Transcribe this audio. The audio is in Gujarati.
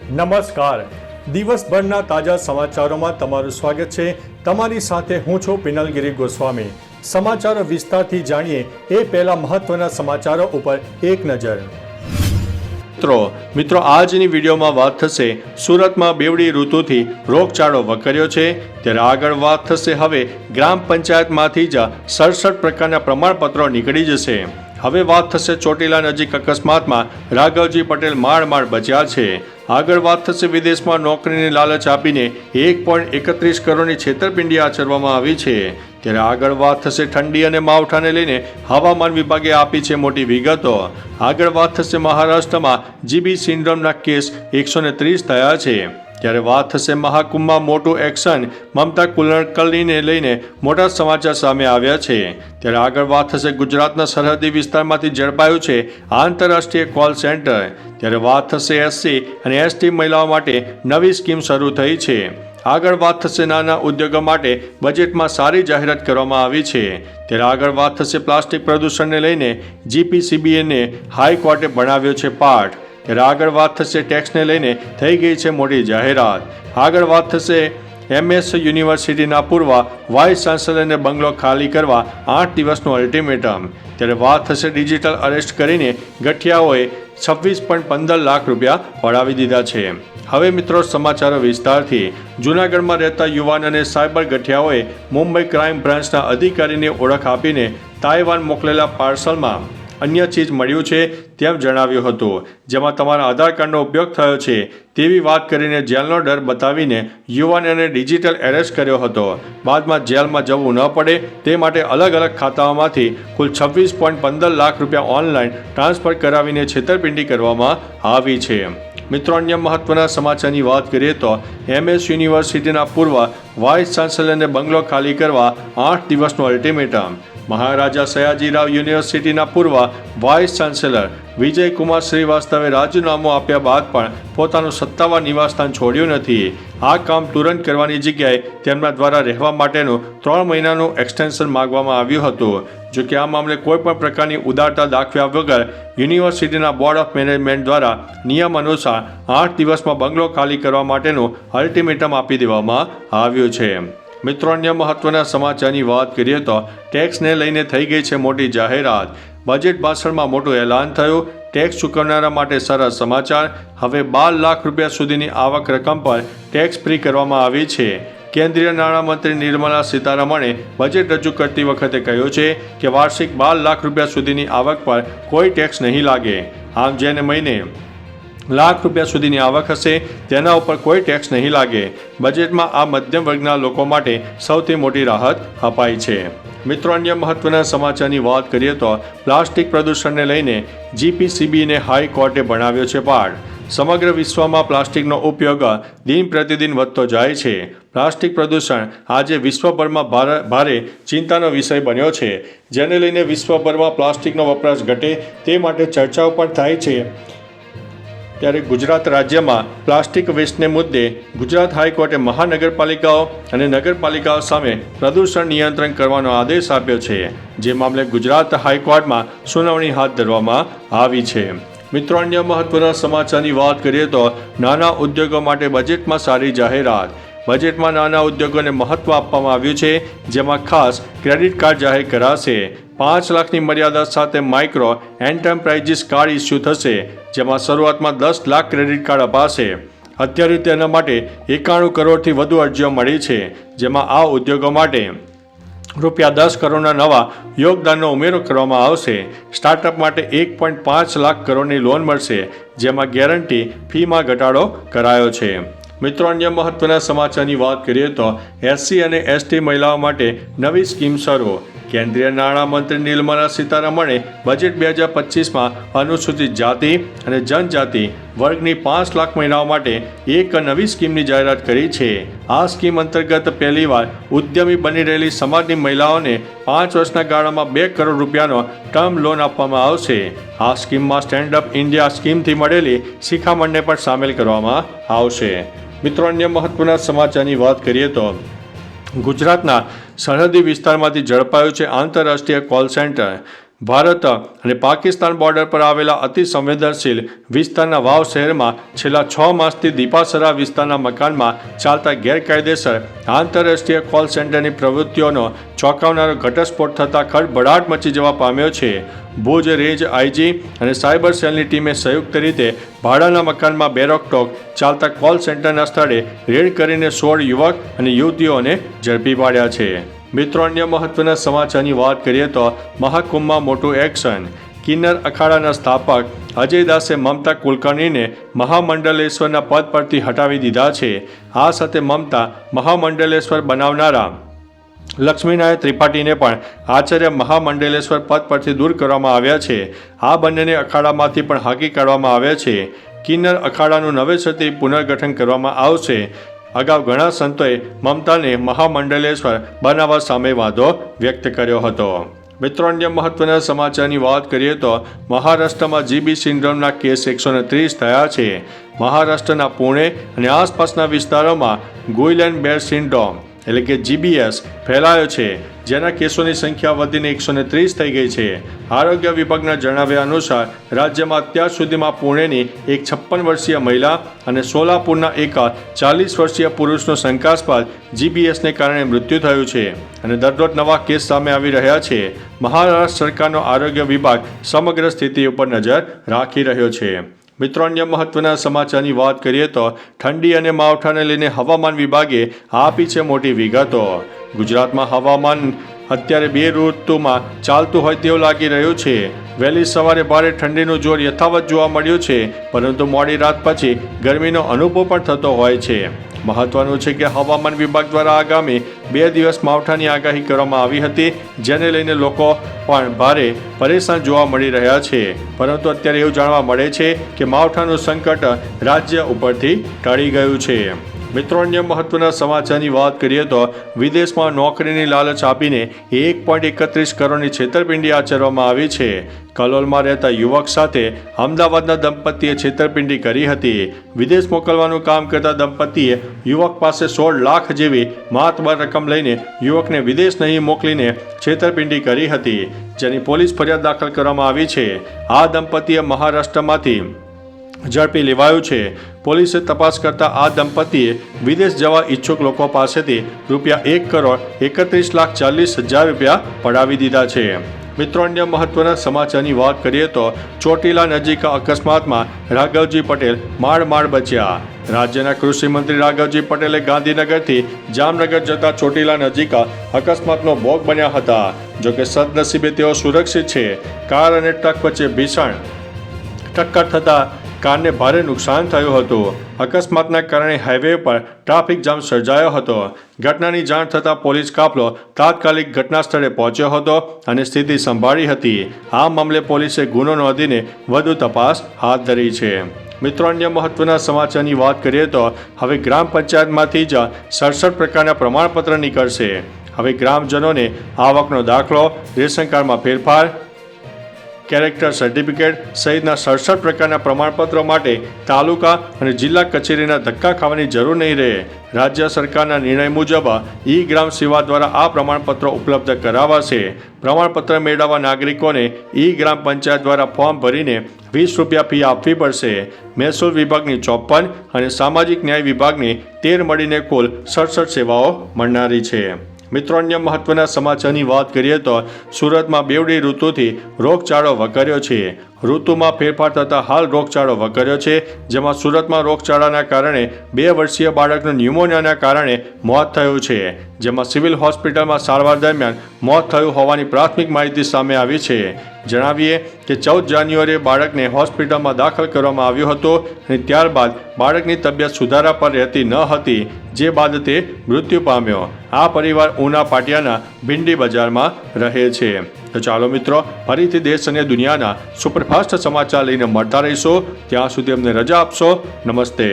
નમસ્કાર, દિવસભરના તાજા સમાચારોમાં તમારું સ્વાગત છે। તમારી સાથે હું છું પિનલગીરી ગોસ્વામી। સમાચારો વિસ્તારથી જાણીએ એ પહેલા મહત્વના સમાચારો ઉપર એક નજર। મિત્રો આજની વિડીયોમાં વાત થશે સુરતમાં બેવડી ઋતુથી રોગચાળો વકર્યો છે, ત્યારે આગળ વાત થશે હવે ગ્રામ પંચાયતમાંથી જ 67 પ્રકારના પ્રમાણપત્રો નીકળી જશે। હવે વાત થશે ચોટીલા નજીક અકસ્માતમાં રાઘવજી પટેલ માળ બચ્યા છે। આગળ વાત થશે વિદેશમાં નોકરીની લાલચ આપીને 1.31 કરોડની છેતરપિંડી આચરવામાં આવી છે। ત્યારે આગળ વાત થશે ઠંડી અને માવઠાને લઈને હવામાન વિભાગે આપી છે મોટી વિગતો। આગળ વાત થશે મહારાષ્ટ્રમાં જીબી સિન્ડ્રોમના કેસ 130 થયા છે। ત્યારે વાત થશે મહાકુંભમાં મોટું એક્શન, મમતા કુલકર્ણીને લઈને મોટા સમાચાર સામે આવ્યા છે। ત્યારે આગળ વાત થશે ગુજરાતના સરહદી વિસ્તારમાંથી ઝડપાયું છે આંતરરાષ્ટ્રીય કોલ સેન્ટર। ત્યારે વાત થશે એસસી અને એસટી મહિલાઓ માટે નવી સ્કીમ શરૂ થઈ છે। આગળ વાત થશે નાના ઉદ્યોગો માટે બજેટમાં સારી જાહેરાત કરવામાં આવી છે। ત્યારે આગળ વાત થશે પ્લાસ્ટિક પ્રદૂષણને લઈને જીપીસીબીને હાઈકોર્ટે બનાવ્યો છે પાઠ। ત્યારે આગળ વાત થશે ટેક્સને લઈને થઈ ગઈ છે મોટી જાહેરાત। આગળ વાત થશે એમએસ યુનિવર્સિટીના પૂર્વ વાઇસ ચાન્સલરને બંગલો ખાલી કરવા 8 દિવસનું અલ્ટિમેટમ। ત્યારે વાત થશે ડિજિટલ અરેસ્ટ કરીને ગઠિયાઓએ 26.15 લાખ રૂપિયા પડાવી દીધા છે। હવે મિત્રો સમાચારો વિસ્તારથી। જૂનાગઢમાં રહેતા યુવાન અને સાયબર ગઠિયાઓએ મુંબઈ ક્રાઇમ બ્રાન્ચના અધિકારીને ઓળખ આપીને તાઇવાન મોકલેલા પાર્સલમાં અન્ય ચીજ મળ્યું છે તેમ જણાવ્યું હતું, જેમાં તમારા આધાર કાર્ડનો ઉપયોગ થયો છે તેવી વાત કરીને જેલનો ડર બતાવીને યુવાનને ડિજિટલ એરેસ્ટ કર્યો હતો। બાદમાં જેલમાં જવું ન પડે તે માટે અલગ ખાતાઓમાંથી કુલ 26.15 લાખ રૂપિયા ઓનલાઈન ટ્રાન્સફર કરાવીને છેતરપિંડી કરવામાં આવી છે। મિત્રો અન્ય મહત્વના સમાચારની વાત કરીએ તો એમએસ યુનિવર્સિટીના પૂર્વ વાઇસ ચાન્સલરને બંગલો ખાલી કરવા 8 દિવસનું અલ્ટિમેટમ। મહારાજા સયાજીરાવ યુનિવર્સિટીના પૂર્વ વાઇસ ચાન્સેલર વિજયકુમાર શ્રીવાસ્તવે રાજીનામું આપ્યા બાદ પણ પોતાનું સત્તાવાર નિવાસસ્થાન છોડ્યું નથી। આ કામ તુરંત કરવાની જગ્યાએ તેમના દ્વારા રહેવા માટેનું 3 મહિનાનું એક્સટેન્શન માંગવામાં આવ્યું હતું। જો કે આ મામલે કોઈપણ પ્રકારની ઉદારતા દાખવ્યા વગર યુનિવર્સિટીના બોર્ડ ઓફ મેનેજમેન્ટ દ્વારા નિયમ અનુસાર 8 દિવસમાં બંગલો ખાલી કરવા માટેનું અલ્ટિમેટમ આપી દેવામાં આવ્યું છે। મિત્રો અન્ય મહત્વના સમાચારની વાત કરીએ તો ટેક્સને લઈને થઈ ગઈ છે મોટી જાહેરાત। બજેટ ભાષણમાં મોટું એલાન થયું। ટેક્સ ચૂકવનારા માટે સરસ સમાચાર, હવે 12 લાખ રૂપિયા સુધીની આવક રકમ પર ટેક્સ ફ્રી કરવામાં આવી છે। કેન્દ્રીય નાણામંત્રી નિર્મલા સીતારમણે બજેટ રજૂ કરતી વખતે કહ્યું છે કે વાર્ષિક 12 લાખ રૂપિયા સુધીની આવક પર કોઈ ટેક્સ નહીં લાગે। આમ જેને મહિને લાખ રૂપિયા સુધીની આવક હશે તેના ઉપર કોઈ ટેક્સ નહીં લાગે। બજેટમાં આ મધ્યમ વર્ગના લોકો માટે સૌથી મોટી રાહત અપાઈ છે। મિત્રો અન્ય મહત્વના સમાચારની વાત કરીએ તો પ્લાસ્ટિક પ્રદૂષણને લઈને જીપીસીબીને હાઈકોર્ટે બનાવ્યો છે પાઠ। સમગ્ર વિશ્વમાં પ્લાસ્ટિકનો ઉપયોગ દિન પ્રતિદિન વધતો જાય છે। પ્લાસ્ટિક પ્રદૂષણ આજે વિશ્વભરમાં ભારે ચિંતાનો વિષય બન્યો છે, જેને લઈને વિશ્વભરમાં પ્લાસ્ટિકનો વપરાશ ઘટે તે માટે ચર્ચાઓ પણ થાય છે। ત્યારે ગુજરાત રાજ્યમાં પ્લાસ્ટિક વેસ્ટને મુદ્દે ગુજરાત હાઈકોર્ટે મહાનગરપાલિકાઓ અને નગરપાલિકાઓ સામે પ્રદૂષણ નિયંત્રણ કરવાનો આદેશ આપ્યો છે, જે મામલે ગુજરાત હાઈકોર્ટમાં સુનાવણી હાથ ધરવામાં આવી છે। મિત્રો અન્ય મહત્વના સમાચારની વાત કરીએ તો નાના ઉદ્યોગો માટે બજેટમાં સારી જાહેરાત। બજેટમાં નાના ઉદ્યોગોને મહત્વ આપવામાં આવ્યું છે, જેમાં ખાસ ક્રેડિટ કાર્ડ જાહેર કરાશે। 5 લાખની મર્યાદા સાથે માઇક્રો એન્ટરપ્રાઇઝીસ કાર્ડ ઇસ્યુ થશે, જેમાં શરૂઆતમાં 10 લાખ ક્રેડિટ કાર્ડ અપાશે। અત્યારે તેના માટે 91 કરોડથી વધુ અરજીઓ મળી છે, જેમાં આ ઉદ્યોગો માટે રૂપિયા 10 કરોડના નવા યોગદાનનો ઉમેરો કરવામાં આવશે। સ્ટાર્ટઅપ માટે 1.5 લાખ કરોડની લોન મળશે, જેમાં ગેરંટી ફીમાં ઘટાડો કરાયો છે। મિત્રો અન્ય મહત્વના સમાચારની વાત કરીએ તો એસસી અને એસટી મહિલાઓ માટે નવી સ્કીમ શરૂ। કેન્દ્રીય નાણામંત્રી નિર્મલા સીતારમણે બજેટ 2025માં અનુસૂચિત જાતિ અને જનજાતિ વર્ગની 5 લાખ મહિલાઓ માટે એક નવી સ્કીમની જાહેરાત કરી છે। આ સ્કીમ અંતર્ગત પહેલીવાર ઉદ્યમી બની રહેલી સમાજની મહિલાઓને 5 વર્ષના ગાળામાં 2 કરોડ રૂપિયાનો ટર્મ લોન આપવામાં આવશે। આ સ્કીમમાં સ્ટેન્ડઅપ ઇન્ડિયા સ્કીમથી મળેલી શિખામણને પણ સામેલ કરવામાં આવશે। મિત્રો અન્ય મહત્વના સમાચારની વાત કરીએ તો ગુજરાતના સરહદી વિસ્તારમાંથી ઝડપાયું છે આંતરરાષ્ટ્રીય કોલ સેન્ટર। ભારત અને પાકિસ્તાન બોર્ડર પર આવેલા અતિ સંવેદનશીલ વિસ્તારના વાવ શહેરમાં છેલ્લા 6 માસથી દીપાસરા વિસ્તારના મકાનમાં ચાલતા ગેરકાયદેસર આંતરરાષ્ટ્રીય કોલ સેન્ટરની પ્રવૃત્તિઓનો ચોંકાવનારો ઘટસ્ફોટ થતાં ખળભળાટ મચી જવા પામ્યો છે. ભુજ રેન્જ આઈજી અને સાયબર સેલની ટીમે સંયુક્ત રીતે ભાડાના મકાનમાં બેરોકટોક ચાલતા કોલ સેન્ટરના સ્થળે રેડ કરીને 16 યુવક અને યુવતીઓને ઝડપી પાડ્યા છે. મિત્રો, અન્ય મહત્વના સમાચારની વાત કરીએ તો મહાકુંભમાં મોટું એક્શન. કિન્નર અખાડાના સ્થાપક અજય દાસે મમતા કુલકર્ણીને મહામંડલેશ્વરના પદ પરથી હટાવી દીધા છે. આ સાથે મમતા મહામંડલેશ્વર બનાવનારા લક્ષ્મીનારાયણ ત્રિપાઠીને પણ આચાર્ય મહામંડલેશ્વર પદ પરથી દૂર કરવામાં આવ્યા છે. આ બંનેને અખાડામાંથી પણ હાંકી કાઢવામાં આવ્યા છે. કિન્નર અખાડાનું નવેસરથી પુનર્ગઠન કરવામાં આવશે. અગાઉ ઘણા સંતોએ મમતાને મહામંડલેશ્વર બનાવવા સામે વાંધો વ્યક્ત કર્યો હતો. મિત્રો, અન્ય મહત્વના સમાચારની વાત કરીએ તો મહારાષ્ટ્રમાં જીબી સિન્ડ્રોમના કેસ 130 થયા છે. મહારાષ્ટ્રના પુણે અને આસપાસના વિસ્તારોમાં ગુઇલેન બેર સિન્ડ્રોમ એટલે કે GBS ફેલાયો છે, જેના કેસોની સંખ્યા વધીને 130 થઈ ગઈ છે. આરોગ્ય વિભાગના જણાવ્યા અનુસાર રાજ્યમાં અત્યાર સુધીમાં પુણેની એક 56 વર્ષીય મહિલા અને સોલાપુરના એક 40 વર્ષીય પુરુષનું શંકાસ્પદ GBSને કારણે મૃત્યુ થયું છે અને દરરોજ નવા કેસ સામે આવી રહ્યા છે. મહારાષ્ટ્ર સરકારનો આરોગ્ય વિભાગ સમગ્ર સ્થિતિ ઉપર નજર રાખી રહ્યો છે. મિત્રો, અન્ય મહત્વના સમાચારની વાત કરીએ તો ઠંડી અને માવઠાને લઈને હવામાન વિભાગે આપી છે મોટી વિગતો. ગુજરાતમાં હવામાન અત્યારે 2 ઋતુમાં ચાલતું હોય તેવું લાગી રહ્યું છે. વહેલી સવારે ભારે ઠંડીનું જોર યથાવત જોવા મળ્યું છે, પરંતુ મોડી રાત પછી ગરમીનો અનુભવ પણ થતો હોય છે. મહત્વનું છે કે હવામાન વિભાગ દ્વારા આગામી 2 દિવસ માવઠાની આગાહી કરવામાં આવી હતી, જેને લઈને લોકો પણ ભારે પરેશાન જોવા મળી રહ્યા છે. પરંતુ અત્યારે એવું જાણવા મળે છે કે માવઠાનું સંકટ રાજ્ય ઉપરથી ટળી ગયું છે. મિત્રો, અન્ય મહત્વના સમાચારની વાત કરીએ તો વિદેશમાં નોકરીની લાલચ આપીને 1.31 કરોડની છેતરપિંડી આચરવામાં આવી છે. કલોલમાં રહેતા યુવક સાથે અમદાવાદના દંપતીએ છેતરપિંડી કરી હતી. વિદેશ મોકલવાનું કામ કરતા દંપતીએ યુવક પાસે 16 લાખ જેવી માતબર રકમ લઈને યુવકને વિદેશ નહીં મોકલીને છેતરપિંડી કરી હતી, જેની પોલીસ ફરિયાદ દાખલ કરવામાં આવી છે. આ દંપતીએ મહારાષ્ટ્રમાંથી ઝડપી લેવાયું છે. પોલીસે તપાસ કરતા આ દંપતીએ વિદેશ જવા ઈચ્છુક લોકો પાસેથી ₹1,31,40,000 પડાવી દીધા છે. મિત્રો, અન્ય મહત્વના સમાચારની વાત કરીએ તો ચોટીલા નજીક અકસ્માતમાં રાઘવજી પટેલ માળ બચ્યા. રાજ્યના કૃષિ મંત્રી રાઘવજી પટેલે ગાંધીનગરથી જામનગર જતા ચોટીલા નજીક અકસ્માતનો ભોગ બન્યા હતા. જોકે સદનસીબે તેઓ સુરક્ષિત છે. કાર અને ટ્રક વચ્ચે ભીષણ ટક્કર થતા કારને ભારે નુકસાન થયું હતું. અકસ્માતના કારણે હાઈવે પર ટ્રાફિક જામ સર્જાયો હતો. ઘટનાની જાણ થતાં પોલીસ કાફલો તાત્કાલિક ઘટના સ્થળે પહોંચ્યો હતો અને સ્થિતિ સંભાળી હતી. આ મામલે પોલીસે ગુનો નોંધીને વધુ તપાસ હાથ ધરી છે. મિત્રો, અન્ય મહત્વના સમાચારની વાત કરીએ તો હવે ગ્રામ પંચાયતમાંથી જ 67 પ્રકારના પ્રમાણપત્ર નીકળશે. હવે ગ્રામજનોને આવકનો દાખલો, રેશન કાર્ડમાં ફેરફાર, કેરેક્ટર સર્ટિફિકેટ સહિતના 67 પ્રકારના પ્રમાણપત્રો માટે તાલુકા અને જિલ્લા કચેરીના ધક્કા ખાવાની જરૂર નહીં રહે. રાજ્ય સરકારના નિર્ણય મુજબ ઈ ગ્રામ સેવા દ્વારા આ પ્રમાણપત્રો ઉપલબ્ધ કરાવાશે. પ્રમાણપત્ર મેળવવા નાગરિકોને ઈ ગ્રામ પંચાયત દ્વારા ફોર્મ ભરીને ₹20 ફી આપવી પડશે. મહેસૂલ વિભાગની 54 અને સામાજિક ન્યાય વિભાગની 13 મળીને કુલ 67 સેવાઓ મળનારી છે. મિત્રો, અન્ય મહત્વના સમાચારની વાત કરીએ તો સુરતમાં બેવડી ઋતુથી રોગચાળો વકર્યો છે. ઋતુમાં ફેરફાર થતાં હાલ રોગચાળો વકર્યો છે, જેમાં સુરતમાં રોગચાળાના કારણે 2 વર્ષીય બાળકનું ન્યુમોનિયાના કારણે મોત થયું છે, જેમાં સિવિલ હોસ્પિટલમાં સારવાર દરમિયાન મોત થયું હોવાની પ્રાથમિક માહિતી સામે આવી છે. જણાવીએ કે 14 જાન્યુઆરીએ બાળકને હોસ્પિટલમાં દાખલ કરવામાં આવ્યું હતું અને ત્યારબાદ બાળકની તબિયત સુધારા પર રહેતી ન હતી, જે બાદ તે મૃત્યુ પામ્યો. આ પરિવાર ઉના પાટિયાના ભીંડી બજારમાં રહે છે. તો ચાલો મિત્રો, ફરીથી દેશ અને દુનિયાના સુપરફાસ્ટ સમાચાર લઈને મળતા રહીશું. ત્યાં સુધી અમને રજા આપશો. નમસ્તે.